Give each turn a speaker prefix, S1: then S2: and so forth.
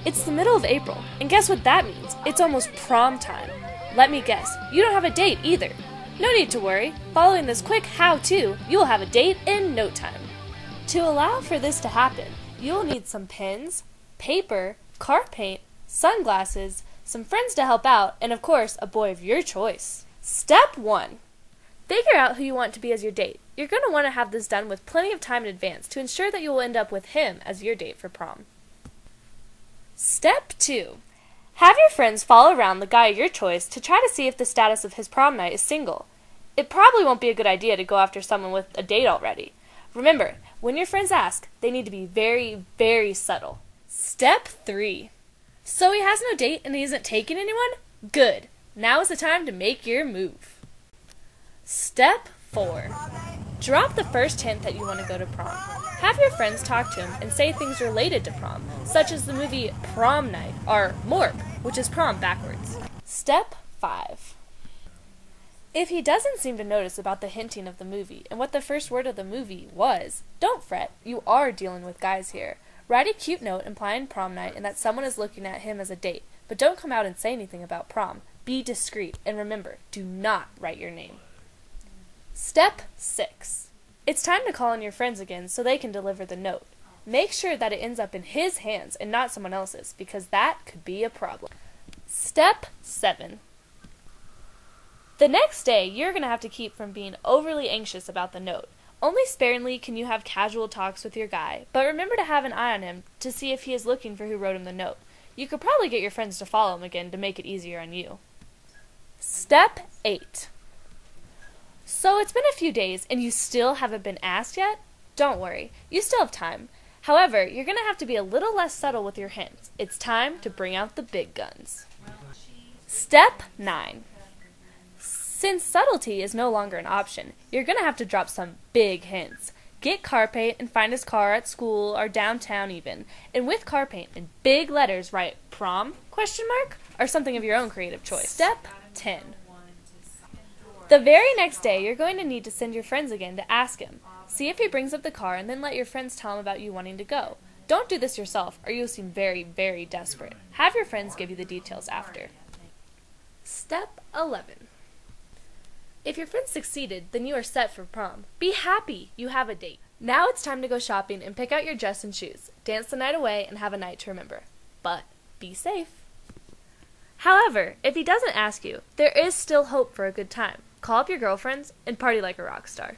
S1: It's the middle of April, and guess what that means? It's almost prom time. Let me guess, you don't have a date either. No need to worry. Following this quick how-to, you will have a date in no time. To allow for this to happen, you will need some pens, paper, car paint, sunglasses, some friends to help out, and of course, a boy of your choice. Step 1. Figure out who you want to be as your date. You're going to want to have this done with plenty of time in advance to ensure that you will end up with him as your date for prom. Step 2. Have your friends follow around the guy of your choice to try to see if the status of his prom night is single. It probably won't be a good idea to go after someone with a date already. Remember, when your friends ask, they need to be very, very subtle. Step 3. So he has no date and he isn't taking anyone? Good. Now is the time to make your move. Step 4. Drop the first hint that you want to go to prom. Have your friends talk to him and say things related to prom, such as the movie Prom Night, or MORP, which is prom backwards. Step 5. If he doesn't seem to notice about the hinting of the movie and what the first word of the movie was, don't fret, you are dealing with guys here. Write a cute note implying prom night and that someone is looking at him as a date, but don't come out and say anything about prom. Be discreet, and remember, do not write your name. Step 6. It's time to call on your friends again so they can deliver the note. Make sure that it ends up in his hands and not someone else's, because that could be a problem. Step 7. The next day, you're going to have to keep from being overly anxious about the note. Only sparingly can you have casual talks with your guy, but remember to have an eye on him to see if he is looking for who wrote him the note. You could probably get your friends to follow him again to make it easier on you. Step 8. So it's been a few days and you still haven't been asked yet? Don't worry, you still have time. However, you're going to have to be a little less subtle with your hints. It's time to bring out the big guns. Step 9. Since subtlety is no longer an option, you're going to have to drop some big hints. Get car paint and find his car at school or downtown even. And with car paint in big letters write prom, ? Or something of your own creative choice. Step 10. The very next day, you're going to need to send your friends again to ask him. See if he brings up the car and then let your friends tell him about you wanting to go. Don't do this yourself or you'll seem very, very desperate. Have your friends give you the details after. Step 11. If your friends succeeded, then you are set for prom. Be happy, you have a date. Now it's time to go shopping and pick out your dress and shoes. Dance the night away and have a night to remember. But be safe. However, if he doesn't ask you, there is still hope for a good time. Call up your girlfriends and party like a rock star.